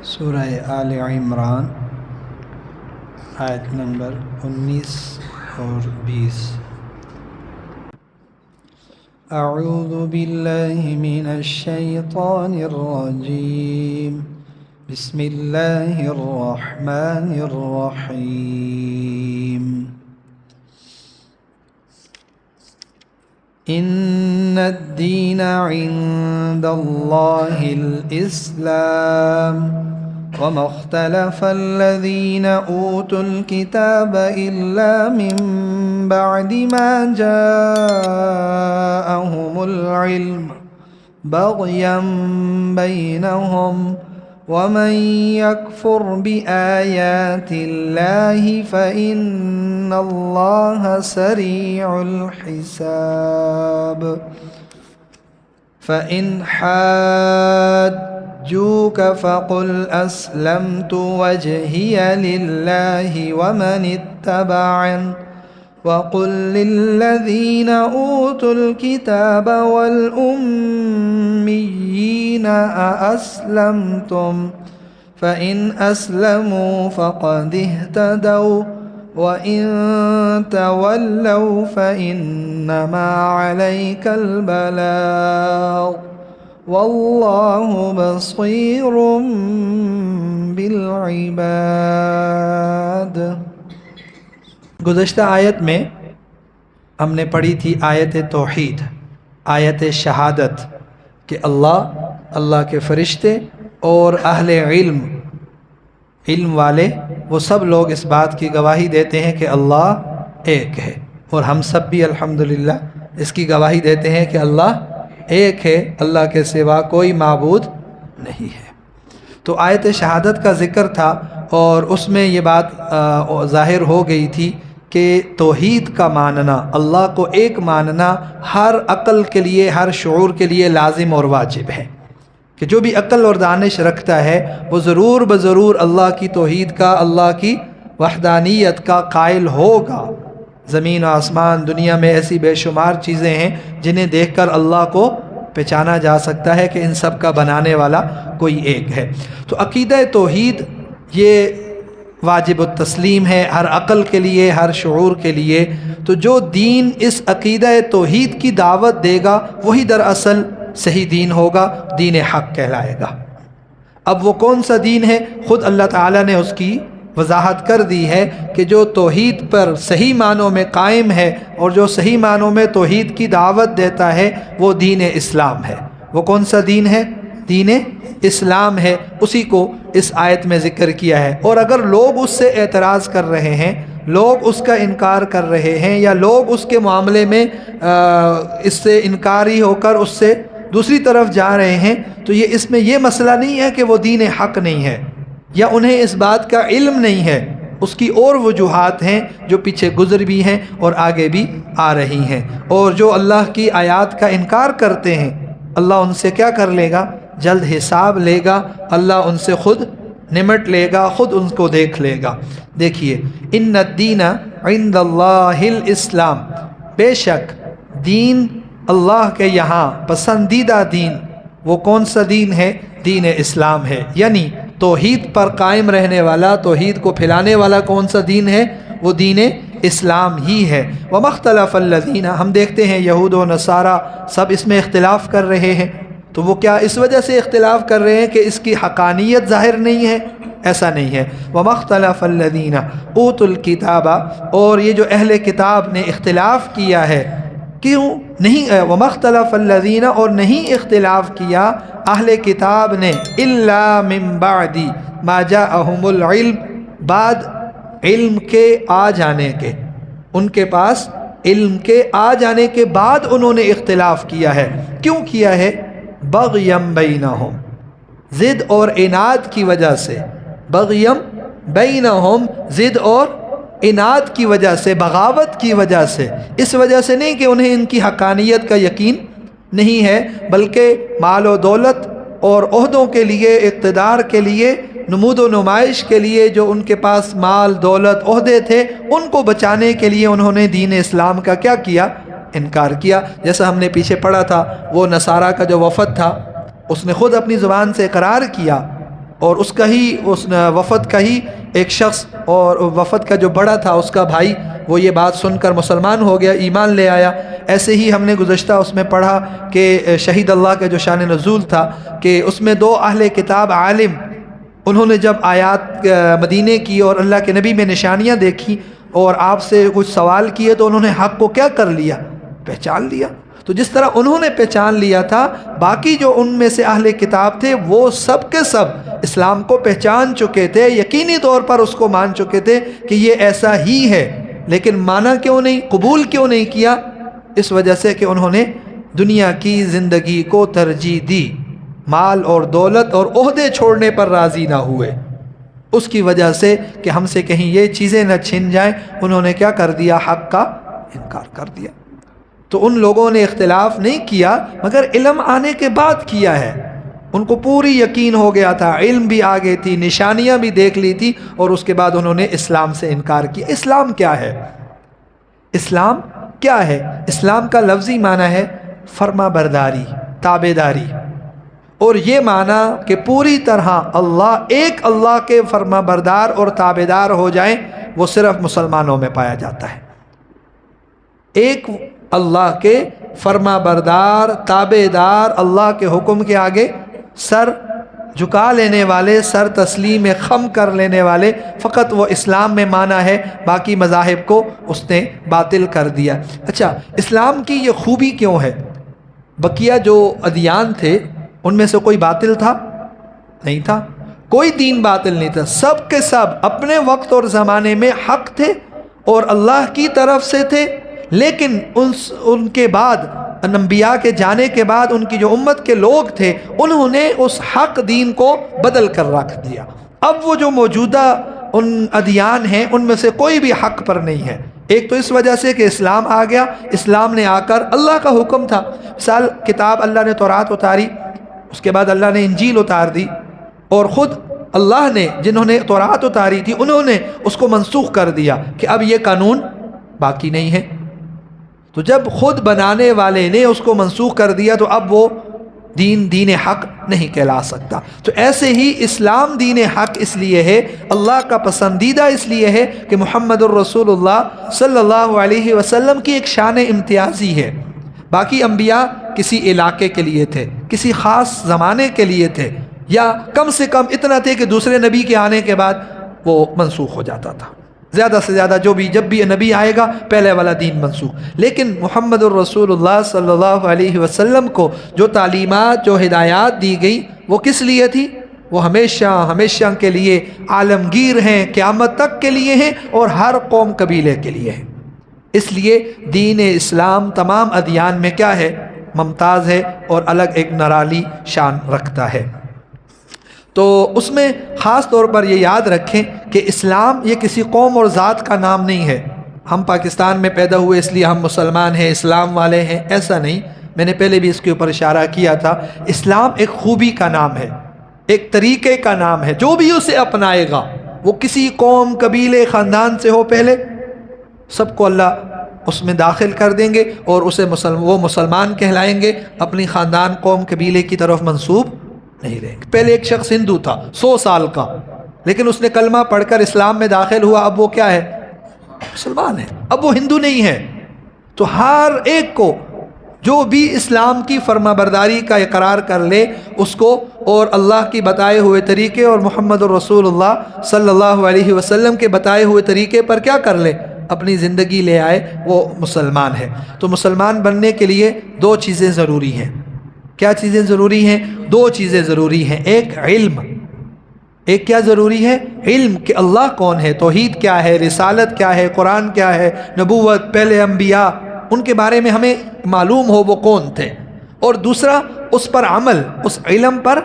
سورہ آل عمران آیت نمبر 19 اور 20۔ اعوذ باللہ من الشیطان الرجیم، بسم اللہ الرحمن الرحیم۔ ان الدین عند اللہ الاسلام وما اختلف الذین اوتوا الکتاب الا من بعد ما جاءهم العلم بغیا بینہم ومن يكفر بآيات الله فإن الله سريع الحساب۔ فإن حاجوك فقل أسلمت وجهي لله ومن اتبعني وقل للذين أوتوا الكتاب والأميين أأسلمتم فإن أسلموا فقد اهتدوا وإن تولوا فإنما عليك البلاغ والله بصير بالعباد۔ گزشتہ آیت میں ہم نے پڑھی تھی آیت توحید، آیت شہادت کہ اللہ کے فرشتے اور اہل علم والے وہ سب لوگ اس بات کی گواہی دیتے ہیں کہ اللہ ایک ہے، اور ہم سب بھی الحمدللہ اس کی گواہی دیتے ہیں کہ اللہ ایک ہے، اللہ کے سوا کوئی معبود نہیں ہے۔ تو آیت شہادت کا ذکر تھا اور اس میں یہ بات ظاہر ہو گئی تھی کہ توحید کا ماننا، اللہ کو ایک ماننا ہر عقل کے لیے، ہر شعور کے لیے لازم اور واجب ہے، کہ جو بھی عقل اور دانش رکھتا ہے وہ ضرور بضرور اللہ کی توحید کا، اللہ کی وحدانیت کا قائل ہوگا۔ زمین و آسمان، دنیا میں ایسی بے شمار چیزیں ہیں جنہیں دیکھ کر اللہ کو پہچانا جا سکتا ہے کہ ان سب کا بنانے والا کوئی ایک ہے۔ تو عقیدہ توحید یہ واجب التسلیم ہے ہر عقل کے لیے، ہر شعور کے لیے۔ تو جو دین اس عقیدہ توحید کی دعوت دے گا وہی دراصل صحیح دین ہوگا، دین حق کہلائے گا۔ اب وہ کون سا دین ہے؟ خود اللہ تعالیٰ نے اس کی وضاحت کر دی ہے کہ جو توحید پر صحیح معنوں میں قائم ہے اور جو صحیح معنوں میں توحید کی دعوت دیتا ہے وہ دین اسلام ہے۔ وہ کون سا دین ہے؟ دین اسلام ہے، اسی کو اس آیت میں ذکر کیا ہے۔ اور اگر لوگ اس سے اعتراض کر رہے ہیں، لوگ اس کا انکار کر رہے ہیں، یا لوگ اس کے معاملے میں اس سے انکاری ہو کر اس سے دوسری طرف جا رہے ہیں، تو اس میں یہ مسئلہ نہیں ہے کہ وہ دین حق نہیں ہے یا انہیں اس بات کا علم نہیں ہے، اس کی اور وجوہات ہیں جو پیچھے گزر بھی ہیں اور آگے بھی آ رہی ہیں۔ اور جو اللہ کی آیات کا انکار کرتے ہیں اللہ ان سے کیا کر لے گا؟ جلد حساب لے گا، اللہ ان سے خود نمٹ لے گا، خود ان کو دیکھ لے گا۔ دیکھیے، ان الدین عند اللہ الاسلام، بے شک دین اللہ کے یہاں پسندیدہ دین وہ کون سا دین ہے؟ دین اسلام ہے، یعنی توحید پر قائم رہنے والا، توحید کو پھیلانے والا کون سا دین ہے؟ وہ دین اسلام ہی ہے۔ وما اختلف الذین، ہم دیکھتے ہیں یہود و نصارہ سب اس میں اختلاف کر رہے ہیں، تو وہ کیا اس وجہ سے اختلاف کر رہے ہیں کہ اس کی حقانیت ظاہر نہیں ہے؟ ایسا نہیں ہے۔ وما اختلف الذین اوتوا الکتاب، اور یہ جو اہل کتاب نے اختلاف کیا ہے، کیوں نہیں؟ وما اختلف الذین، اور نہیں اختلاف کیا اہل کتاب نے، الا من بعد ما جاءہم العلم، بعد علم کے آ جانے کے، ان کے پاس علم کے آ جانے کے بعد انہوں نے اختلاف کیا ہے۔ کیوں کیا ہے؟ بغیم بینہم، ضد اور عناد کی وجہ سے، بغیم بینہم، ضد اور عناد کی وجہ سے، بغاوت کی وجہ سے، اس وجہ سے نہیں کہ انہیں ان کی حقانیت کا یقین نہیں ہے، بلکہ مال و دولت اور عہدوں کے لیے، اقتدار کے لیے، نمود و نمائش کے لیے، جو ان کے پاس مال دولت عہدے تھے، ان کو بچانے کے لیے انہوں نے دین اسلام کا کیا کیا؟ انکار کیا۔ جیسا ہم نے پیچھے پڑھا تھا، وہ نصارہ کا جو وفد تھا اس نے خود اپنی زبان سے اقرار کیا، اور اس وفد کا ہی ایک شخص، اور وفد کا جو بڑا تھا اس کا بھائی، وہ یہ بات سن کر مسلمان ہو گیا، ایمان لے آیا۔ ایسے ہی ہم نے گزشتہ اس میں پڑھا کہ شہید اللہ کا جو شان نزول تھا کہ اس میں 2 اہل کتاب عالم، انہوں نے جب آیات مدینے کی اور اللہ کے نبی میں نشانیاں دیکھی اور آپ سے کچھ سوال کیے، تو انہوں نے حق کو کیا کر لیا؟ پہچان لیا۔ تو جس طرح انہوں نے پہچان لیا تھا، باقی جو ان میں سے اہل کتاب تھے وہ سب کے سب اسلام کو پہچان چکے تھے، یقینی طور پر اس کو مان چکے تھے کہ یہ ایسا ہی ہے، لیکن مانا کیوں نہیں، قبول کیوں نہیں کیا؟ اس وجہ سے کہ انہوں نے دنیا کی زندگی کو ترجیح دی، مال اور دولت اور عہدے چھوڑنے پر راضی نہ ہوئے۔ اس کی وجہ سے کہ ہم سے کہیں یہ چیزیں نہ چھن جائیں، انہوں نے کیا کر دیا؟ حق کا انکار کر دیا۔ تو ان لوگوں نے اختلاف نہیں کیا، مگر علم آنے کے بعد کیا ہے۔ ان کو پوری یقین ہو گیا تھا، علم بھی آ گئی تھی، نشانیاں بھی دیکھ لی تھی، اور اس کے بعد انہوں نے اسلام سے انکار کیا۔ اسلام کیا ہے؟ اسلام کیا ہے؟ اسلام کا لفظی معنی ہے فرما برداری، تابع داری، اور یہ معنی کہ پوری طرح ایک اللہ کے فرما بردار اور تابع دار ہو جائیں، وہ صرف مسلمانوں میں پایا جاتا ہے۔ ایک اللہ کے فرما بردار، تابع دار، اللہ کے حکم کے آگے سر جھکا لینے والے، سر تسلیم خم کر لینے والے، فقط وہ اسلام میں مانا ہے، باقی مذاہب کو اس نے باطل کر دیا۔ اچھا، اسلام کی یہ خوبی کیوں ہے؟ بقیہ جو ادیان تھے ان میں سے کوئی باطل تھا؟ نہیں تھا، کوئی دین باطل نہیں تھا، سب کے سب اپنے وقت اور زمانے میں حق تھے اور اللہ کی طرف سے تھے، لیکن ان کے بعد، انبیاء کے جانے کے بعد، ان کی جو امت کے لوگ تھے انہوں نے اس حق دین کو بدل کر رکھ دیا۔ اب وہ جو موجودہ ان ادیان ہیں ان میں سے کوئی بھی حق پر نہیں ہے۔ ایک تو اس وجہ سے کہ اسلام آ گیا، اسلام نے آ کر اللہ کا حکم تھا، مثال کتاب اللہ نے تورات اتاری، اس کے بعد اللہ نے انجیل اتار دی، اور خود اللہ نے جنہوں نے تورات اتاری تھی انہوں نے اس کو منسوخ کر دیا کہ اب یہ قانون باقی نہیں ہے۔ تو جب خود بنانے والے نے اس کو منسوخ کر دیا تو اب وہ دین حق نہیں کہلا سکتا۔ تو ایسے ہی اسلام دین حق اس لیے ہے، اللہ کا پسندیدہ اس لیے ہے کہ محمد الرسول اللہ صلی اللہ علیہ وسلم کی ایک شان امتیازی ہے۔ باقی انبیاء کسی علاقے کے لیے تھے، کسی خاص زمانے کے لیے تھے، یا کم سے کم اتنا تھے کہ دوسرے نبی کے آنے کے بعد وہ منسوخ ہو جاتا تھا، زیادہ سے زیادہ جب بھی نبی آئے گا پہلے والا دین منسوخ۔ لیکن محمد الرسول اللہ صلی اللہ علیہ وسلم کو جو تعلیمات، جو ہدایات دی گئی، وہ کس لیے تھی؟ وہ ہمیشہ کے لیے عالمگیر ہیں، قیامت تک کے لیے ہیں، اور ہر قوم قبیلے کے لیے ہیں۔ اس لیے دین اسلام تمام ادیان میں کیا ہے؟ ممتاز ہے اور الگ ایک نرالی شان رکھتا ہے۔ تو اس میں خاص طور پر یہ یاد رکھیں کہ اسلام یہ کسی قوم اور ذات کا نام نہیں ہے۔ ہم پاکستان میں پیدا ہوئے اس لیے ہم مسلمان ہیں، اسلام والے ہیں، ایسا نہیں۔ میں نے پہلے بھی اس کے اوپر اشارہ کیا تھا، اسلام ایک خوبی کا نام ہے، ایک طریقے کا نام ہے۔ جو بھی اسے اپنائے گا، وہ کسی قوم، قبیلے، خاندان سے ہو، پہلے سب کو اللہ اس میں داخل کر دیں گے اور وہ مسلمان کہلائیں گے، اپنی خاندان، قوم، قبیلے کی طرف منسوب نہیں رہیں گے۔ پہلے ایک شخص ہندو تھا 100 سال کا، لیکن اس نے کلمہ پڑھ کر اسلام میں داخل ہوا، اب وہ کیا ہے؟ مسلمان ہے، اب وہ ہندو نہیں ہے۔ تو ہر ایک کو جو بھی اسلام کی فرما برداری کا اقرار کر لے اس کو، اور اللہ کی بتائے ہوئے طریقے اور محمد الرسول اللہ صلی اللہ علیہ وسلم کے بتائے ہوئے طریقے پر کیا کر لے، اپنی زندگی لے آئے، وہ مسلمان ہے۔ تو مسلمان بننے کے لیے 2 چیزیں ضروری ہیں۔ کیا چیزیں ضروری ہیں؟ 2 چیزیں ضروری ہیں۔ ایک علم، ایک کیا ضروری ہے؟ علم کہ اللہ کون ہے، توحید کیا ہے، رسالت کیا ہے، قرآن کیا ہے، نبوت، پہلے انبیاء، ان کے بارے میں ہمیں معلوم ہو وہ کون تھے۔ اور دوسرا اس پر عمل، اس علم پر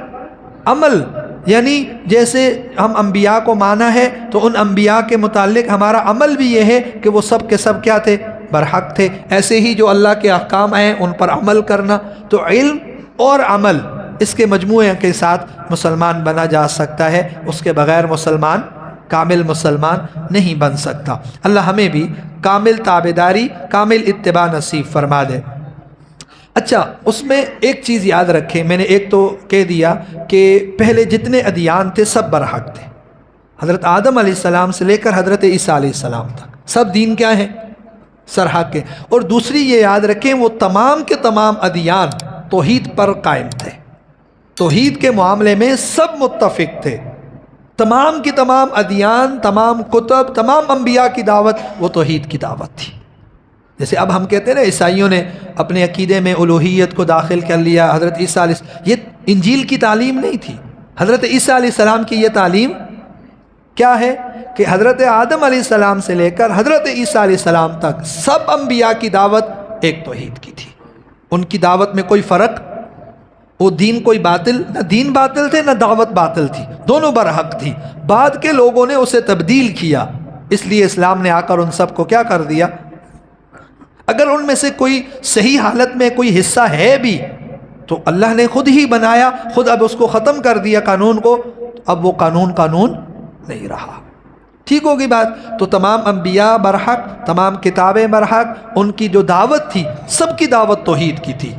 عمل، یعنی جیسے ہم انبیاء کو مانا ہے تو ان انبیاء کے متعلق ہمارا عمل بھی یہ ہے کہ وہ سب کے سب کیا تھے؟ برحق تھے۔ ایسے ہی جو اللہ کے احکام آئے ان پر عمل کرنا۔ تو علم اور عمل، اس کے مجموعے کے ساتھ مسلمان بنا جا سکتا ہے، اس کے بغیر مسلمان کامل مسلمان نہیں بن سکتا۔ اللہ ہمیں بھی کامل تابعداری، کامل اتباع نصیب فرما دے۔ اچھا، اس میں ایک چیز یاد رکھیں، میں نے ایک تو کہہ دیا کہ پہلے جتنے ادیان تھے سب برحق تھے، حضرت آدم علیہ السلام سے لے کر حضرت عیسیٰ علیہ السلام تک سب دین کیا ہیں؟ سرحق کے. اور دوسری یہ یاد رکھیں وہ تمام کے تمام ادیان توحید پر قائم تھے، توحید کے معاملے میں سب متفق تھے. تمام کی تمام ادیان، تمام کتب، تمام انبیاء کی دعوت وہ توحید کی دعوت تھی. جیسے اب ہم کہتے ہیں نا عیسائیوں نے اپنے عقیدے میں الوہیت کو داخل کر لیا، حضرت عیسیٰ علیہ السلام، یہ انجیل کی تعلیم نہیں تھی. حضرت عیسیٰ علیہ السلام کی یہ تعلیم کیا ہے کہ حضرت آدم علیہ السلام سے لے کر حضرت عیسیٰ علیہ السلام تک سب انبیاء کی دعوت ایک توحید کی تھی. ان کی دعوت میں کوئی فرق، وہ دین کوئی باطل، نہ دین باطل تھے نہ دعوت باطل تھی، دونوں برحق تھی. بعد کے لوگوں نے اسے تبدیل کیا، اس لیے اسلام نے آ کر ان سب کو کیا کر دیا. اگر ان میں سے کوئی صحیح حالت میں کوئی حصہ ہے بھی تو اللہ نے خود ہی بنایا، خود اب اس کو ختم کر دیا قانون کو، اب وہ قانون نہیں رہا. ٹھیک ہوگی بات. تو تمام انبیاء برحق، تمام کتابیں برحق، ان کی جو دعوت تھی سب کی دعوت توحید کی تھی.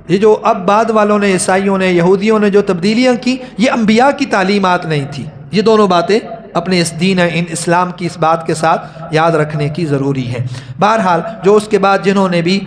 یہ جو اب بعد والوں نے، عیسائیوں نے، یہودیوں نے جو تبدیلیاں کی، یہ انبیاء کی تعلیمات نہیں تھی. یہ دونوں باتیں اپنے اس دین ان اسلام کی اس بات کے ساتھ یاد رکھنے کی ضروری ہے. بہرحال جو اس کے بعد جنہوں نے بھی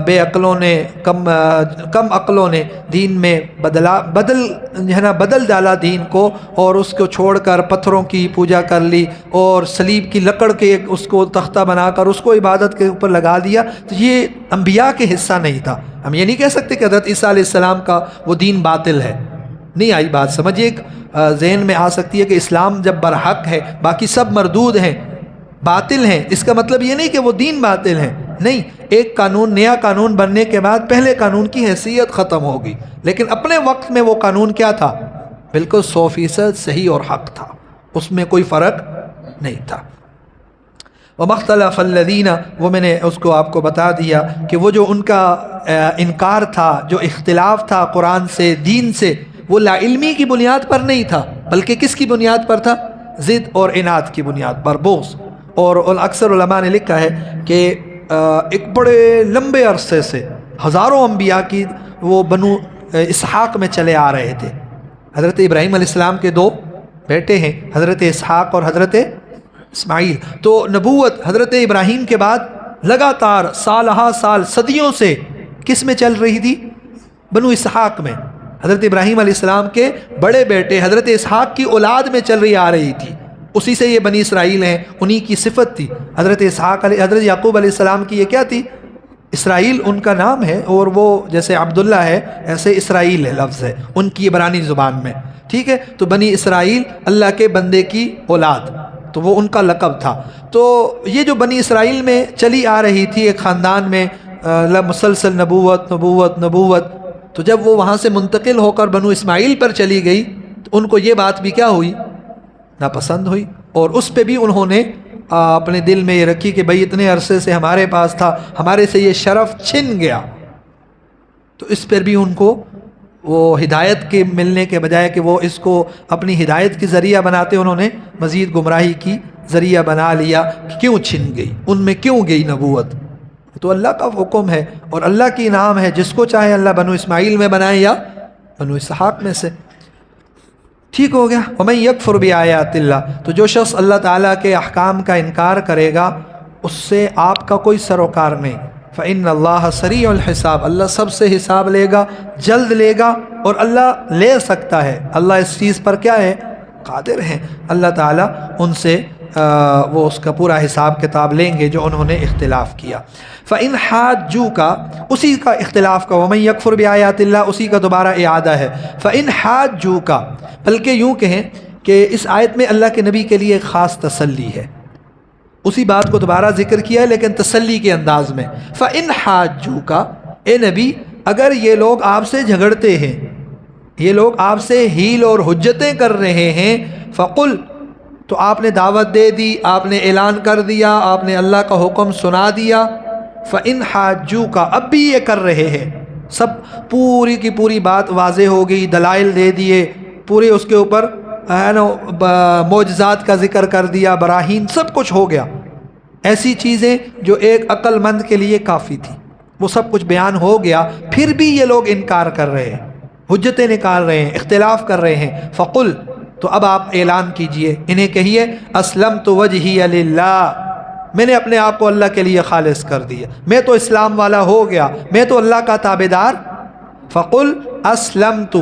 بے عقلوں نے، کم عقلوں نے دین میں بدل ڈالا دین کو، اور اس کو چھوڑ کر پتھروں کی پوجا کر لی اور صلیب کی لکڑ کے اس کو تختہ بنا کر اس کو عبادت کے اوپر لگا دیا، تو یہ انبیاء کے حصہ نہیں تھا. ہم یہ نہیں کہہ سکتے کہ حضرت عیسیٰ علیہ السلام کا وہ دین باطل ہے. نہیں آئی بات سمجھیے؟ ایک ذہن میں آ سکتی ہے کہ اسلام جب برحق ہے، باقی سب مردود ہیں، باطل ہیں، اس کا مطلب یہ نہیں کہ وہ دین باطل ہے. نہیں، ایک قانون، نیا قانون بننے کے بعد پہلے قانون کی حیثیت ختم ہوگی، لیکن اپنے وقت میں وہ قانون کیا تھا؟ بالکل 100% صحیح اور حق تھا، اس میں کوئی فرق نہیں تھا. وَمَخْتَلَفَ الَّذِينَ، وہ میں نے اس کو آپ کو بتا دیا کہ وہ جو ان کا انکار تھا، جو اختلاف تھا قرآن سے، دین سے، وہ لا علمی کی بنیاد پر نہیں تھا، بلکہ کس کی بنیاد پر تھا؟ ضد اور عناد کی بنیاد پر، بغض. اور اکثر علماء نے لکھا ہے کہ ایک بڑے لمبے عرصے سے ہزاروں انبیاء کی وہ بنو اسحاق میں چلے آ رہے تھے. حضرت ابراہیم علیہ السلام کے 2 بیٹے ہیں، حضرت اسحاق اور حضرت اسماعیل. تو نبوت حضرت ابراہیم کے بعد لگاتار سالہ سال، صدیوں سے کس میں چل رہی تھی؟ بنو اسحاق میں. حضرت ابراہیم علیہ السلام کے بڑے بیٹے حضرت اسحاق کی اولاد میں چل رہی آ رہی تھی، اسی سے یہ بنی اسرائیل ہیں، انہی کی صفت تھی. حضرت حضرت یعقوب علیہ السلام کی یہ کیا تھی؟ اسرائیل ان کا نام ہے، اور وہ جیسے عبداللہ ہے ایسے اسرائیل ہے لفظ ہے ان کی عبرانی زبان میں. ٹھیک ہے، تو بنی اسرائیل اللہ کے بندے کی اولاد، تو وہ ان کا لقب تھا. تو یہ جو بنی اسرائیل میں چلی آ رہی تھی ایک خاندان میں مسلسل نبوت نبوت نبوت، تو جب وہ وہاں سے منتقل ہو کر بنو اسماعیل پر چلی گئی تو ان کو یہ بات بھی کیا ہوئی؟ ناپسند ہوئی. اور اس پہ بھی انہوں نے اپنے دل میں یہ رکھی کہ بھئی اتنے عرصے سے ہمارے پاس تھا، ہمارے سے یہ شرف چھن گیا. تو اس پر بھی ان کو وہ ہدایت کے ملنے کے بجائے کہ وہ اس کو اپنی ہدایت کی ذریعہ بناتے، انہوں نے مزید گمراہی کی ذریعہ بنا لیا. کیوں چھن گئی؟ ان میں کیوں گئی نبوت؟ تو اللہ کا حکم ہے اور اللہ کی انعام ہے، جس کو چاہے اللہ بنو اسماعیل میں بنائے یا بنو اسحاق میں سے. ٹھیک ہو گیا. وَمَن يَكْفُرْ بِآيَاتِ اللَّهِ، تو جو شخص اللہ تعالیٰ کے احکام کا انکار کرے گا اس سے آپ کا کوئی سروکار نہیں. فَإِنَّ اللَّهَ سَرِيعُ الْحِسَابِ، اللہ سب سے حساب لے گا، جلد لے گا، اور اللہ لے سکتا ہے. اللہ اس چیز پر کیا ہے؟ قادر ہیں. اللہ تعالیٰ ان سے وہ اس کا پورا حساب کتاب لیں گے جو انہوں نے اختلاف کیا. فَإِنْ حَاجُّوكَ، اسی کا اختلاف کا وَمَن يَكْفُرْ بِآيَاتِ اللَّهِ اسی کا دوبارہ اعادہ ہے. فَإِنْ حَاجُّوكَ، بلکہ یوں کہیں کہ اس آیت میں اللہ کے نبی کے لیے ایک خاص تسلی ہے. اسی بات کو دوبارہ ذکر کیا ہے لیکن تسلی کے انداز میں. فَإِنْ حَاجُّوكَ، اے نبی اگر یہ لوگ آپ سے جھگڑتے ہیں، یہ لوگ آپ سے حیل اور حجتیں کر رہے ہیں، فَقُلْ، تو آپ نے دعوت دے دی، آپ نے اعلان کر دیا، آپ نے اللہ کا حکم سنا دیا. فَإِنْ حَاجُّوكَ، اب بھی یہ کر رہے ہیں، سب پوری کی پوری بات واضح ہو گئی، دلائل دے دیے، پورے اس کے اوپر معجزات کا ذکر کر دیا، براہین سب کچھ ہو گیا، ایسی چیزیں جو ایک عقل مند کے لیے کافی تھی. وہ سب کچھ بیان ہو گیا، پھر بھی یہ لوگ انکار کر رہے ہیں، حجتیں نکال رہے ہیں، اختلاف کر رہے ہیں، فقل، تو اب آپ اعلان کیجئے، انہیں کہیے اسلمت وجہی للہ، میں نے اپنے آپ کو اللہ کے لیے خالص کر دیا، میں تو اسلام والا ہو گیا، میں تو اللہ کا تابعدار، فقل اسلمت،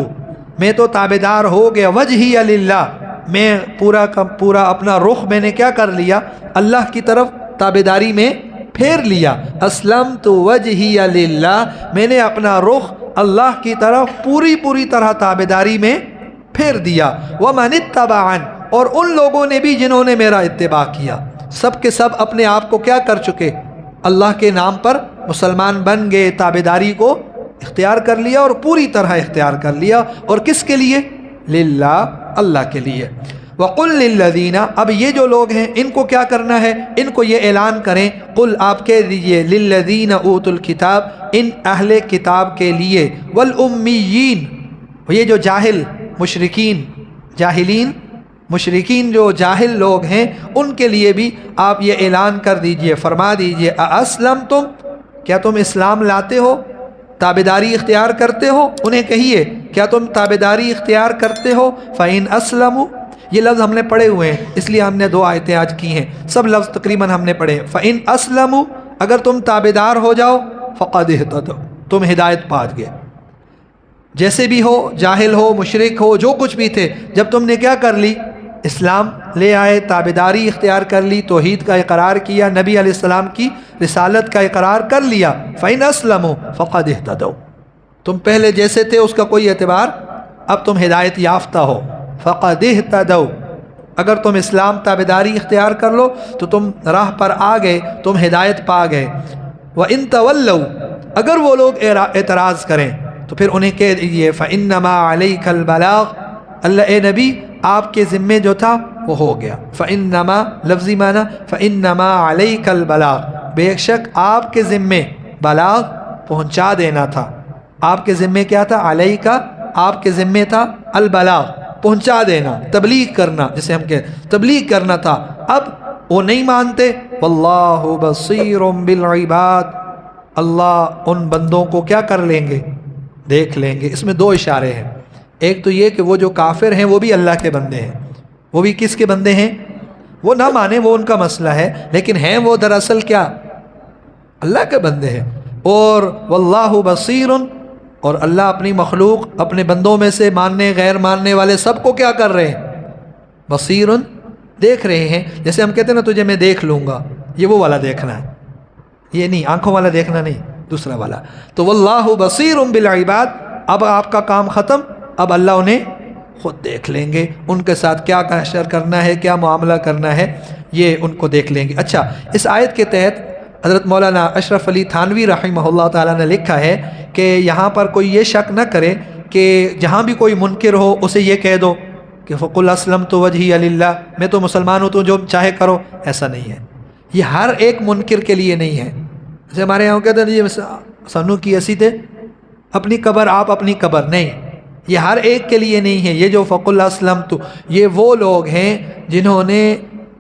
میں تو تابعدار ہو گیا، وجہی للہ، میں پورا کا پورا اپنا رخ میں نے کیا کر لیا، اللہ کی طرف تابعداری میں پھیر لیا، اسلمت وجہی للہ، میں نے اپنا رخ اللہ کی طرف پوری طرح تابعداری میں پھیر دیا، ومن اتبعن، اور ان لوگوں نے بھی جنہوں نے میرا اتباع کیا، سب کے سب اپنے آپ کو کیا کر چکے، اللہ کے نام پر مسلمان بن گئے، تابعداری کو اختیار کر لیا اور پوری طرح اختیار کر لیا، اور کس کے لیے، للہ، اللہ کے لیے۔ وَقُلْ لِلَّذِينَ، اب یہ جو لوگ ہیں ان کو کیا کرنا ہے، ان کو یہ اعلان کریں، قل، آپ کہہ دیجئے، لِلَّذِينَ أُوتُوا الْكِتَابَ، ان اہل کتاب کے لیے، وَالْأُمِّيِّينَ، یہ جو جاہل مشرکین، جاہلین مشرکین جو جاہل لوگ ہیں، ان کے لیے بھی آپ یہ اعلان کر دیجئے، فرما دیجئے، اَأَسْلَمْتُمْ، کیا تم اسلام لاتے ہو، تابعداری اختیار کرتے ہو، انہیں کہیے کیا تم تابعداری اختیار کرتے ہو، فَإِنْ أَسْلَمُوا، یہ لفظ ہم نے پڑھے ہوئے ہیں، اس لیے ہم نے 2 آیتیں آج کی ہیں، سب لفظ تقریباً ہم نے پڑھے، فَإِنْ أَسْلَمُوا، اگر تم تابعدار ہو جاؤ، فَقَدِ اهْتَدَوْا، تم ہدایت پا گئے، جیسے بھی ہو، جاہل ہو، مشرک ہو، جو کچھ بھی تھے، جب تم نے کیا کر لی، اسلام لے آئے، تابعداری اختیار کر لی، توحید کا اقرار کیا، نبی علیہ السلام کی رسالت کا اقرار کر لیا، فَإِنْ أَسْلَمُوا فَقَدِ اهْتَدَوْا، تم پہلے جیسے تھے اس کا کوئی اعتبار، اب تم ہدایت یافتہ ہو، فَقَدِ اهْتَدَوْا، اگر تم اسلام تابعداری اختیار کر لو تو تم راہ پر آ گئے، تم ہدایت پا گئے، وَإِنْ تَوَلَّوْا، اگر وہ لوگ اعتراض کریں تو پھر انہیں کہہ دیجئے فَإِنَّمَا عَلَيْكَ الْبَلَاغُ، اللہ اے نبی آپ کے ذمے جو تھا وہ ہو گیا، فَإِنَّمَا لفظی معنی فَإِنَّمَا عَلَيْكَ الْبَلَاغُ، بے شک آپ کے ذمے بلاغ پہنچا دینا تھا، آپ کے ذمے کیا تھا، علیکا، آپ کے ذمے تھا البلاغ، پہنچا دینا، تبلیغ کرنا، جسے ہم کہتے تبلیغ کرنا تھا، اب وہ نہیں مانتے، واللہ بصیر بالعباد، اللہ ان بندوں کو کیا کر لیں گے، دیکھ لیں گے۔ اس میں 2 اشارے ہیں، ایک تو یہ کہ وہ جو کافر ہیں وہ بھی اللہ کے بندے ہیں، وہ بھی کس کے بندے ہیں، وہ نہ مانے وہ ان کا مسئلہ ہے، لیکن ہیں وہ دراصل کیا، اللہ کے بندے ہیں، اور واللہ بصیر، اور اللہ اپنی مخلوق، اپنے بندوں میں سے ماننے غیر ماننے والے سب کو کیا کر رہے ہیں، بصیر، دیکھ رہے ہیں، جیسے ہم کہتے ہیں نا تجھے میں دیکھ لوں گا، یہ وہ والا دیکھنا ہے، یہ نہیں آنکھوں والا دیکھنا نہیں، دوسرا والا، تو واللہ بصیر بالعباد، اب آپ کا کام ختم، اب اللہ انہیں خود دیکھ لیں گے، ان کے ساتھ کیا حشر کرنا ہے، کیا معاملہ کرنا ہے، یہ ان کو دیکھ لیں گے۔ اچھا، اس آیت کے تحت حضرت مولانا اشرف علی تھانوی رحمہ اللہ تعالیٰ نے لکھا ہے کہ یہاں پر کوئی یہ شک نہ کرے کہ جہاں بھی کوئی منکر ہو اسے یہ کہہ دو کہ فقل اسلمت وجہی للہ، میں تو مسلمان ہوں، تو جو چاہے کرو، ایسا نہیں ہے، یہ ہر ایک منکر کے لیے نہیں ہے۔ جیسے ہمارے یہاں کہتے ہیں یہ سنو کی اسی تھے، اپنی قبر آپ اپنی قبر، نہیں، یہ ہر ایک کے لیے نہیں ہے، یہ جو فقل اسلمت، یہ وہ لوگ ہیں جنہوں نے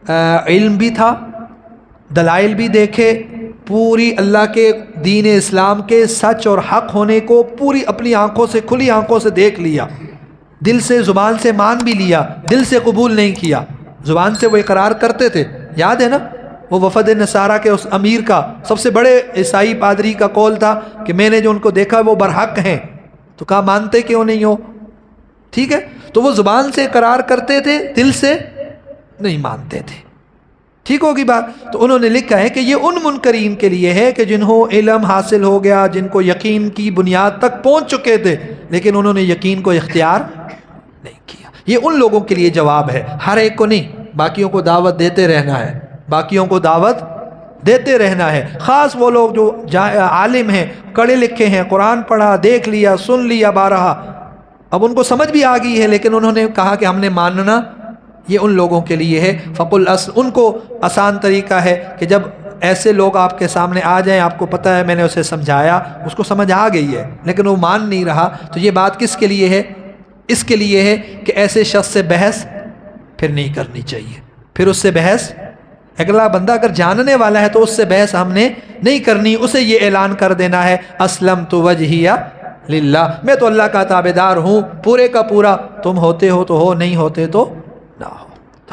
علم بھی تھا، دلائل بھی دیکھے، پوری اللہ کے دین اسلام کے سچ اور حق ہونے کو پوری اپنی آنکھوں سے، کھلی آنکھوں سے دیکھ لیا، دل سے، زبان سے مان بھی لیا، دل سے قبول نہیں کیا، زبان سے وہ اقرار کرتے تھے، یاد ہے نا وہ وفد نصارہ کے اس امیر کا، سب سے بڑے عیسائی پادری کا قول تھا کہ میں نے جو ان کو دیکھا وہ برحق ہیں، تو کہا مانتے کیوں نہیں ہو، ٹھیک ہے، تو وہ زبان سے اقرار کرتے تھے، دل سے نہیں مانتے تھے، ٹھیک ہوگی بات۔ تو انہوں نے لکھا ہے کہ یہ ان منکرین کے لیے ہے کہ جنہوں علم حاصل ہو گیا، جن کو یقین کی بنیاد تک پہنچ چکے تھے، لیکن انہوں نے یقین کو اختیار نہیں کیا، یہ ان لوگوں کے لیے جواب ہے، ہر ایک کو نہیں، باقیوں کو دعوت دیتے رہنا ہے، باقیوں کو دعوت دیتے رہنا ہے، خاص وہ لوگ جو عالم ہیں، پڑھے لکھے ہیں، قرآن پڑھا، دیکھ لیا، سن لیا بارہا، اب ان کو سمجھ بھی آ گئی ہے، لیکن انہوں نے کہا کہ ہم نے ماننا، یہ ان لوگوں کے لیے ہے۔ فقل ان کو آسان طریقہ ہے کہ جب ایسے لوگ آپ کے سامنے آ جائیں، آپ کو پتہ ہے میں نے اسے سمجھایا، اس کو سمجھ آ گئی ہے لیکن وہ مان نہیں رہا، تو یہ بات کس کے لیے ہے، اس کے لیے ہے کہ ایسے شخص سے بحث پھر نہیں کرنی چاہیے، پھر اس سے بحث اگلا بندہ اگر جاننے والا ہے تو اس سے بحث ہم نے نہیں کرنی، اسے یہ اعلان کر دینا ہے اسلمت وجہی للہ، میں تو اللہ کا تابعدار ہوں پورے کا پورا، تم ہوتے ہو تو ہو، نہیں ہوتے تو نہ ہو۔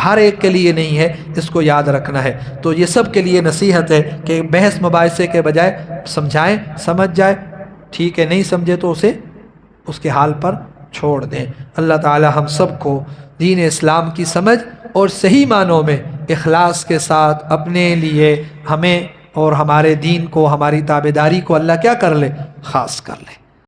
ہر ایک کے لیے نہیں ہے، اس کو یاد رکھنا ہے۔ تو یہ سب کے لیے نصیحت ہے کہ بحث مباحثے کے بجائے سمجھائیں، سمجھ جائے، ٹھیک ہے، نہیں سمجھے تو اسے اس کے حال پر چھوڑ دیں۔ اللہ تعالی ہم سب کو دین اسلام کی سمجھ اور صحیح معنوں میں اخلاص کے ساتھ اپنے لیے ہمیں اور ہمارے دین کو، ہماری تابعداری کو اللہ کیا کر لے، خاص کر لے۔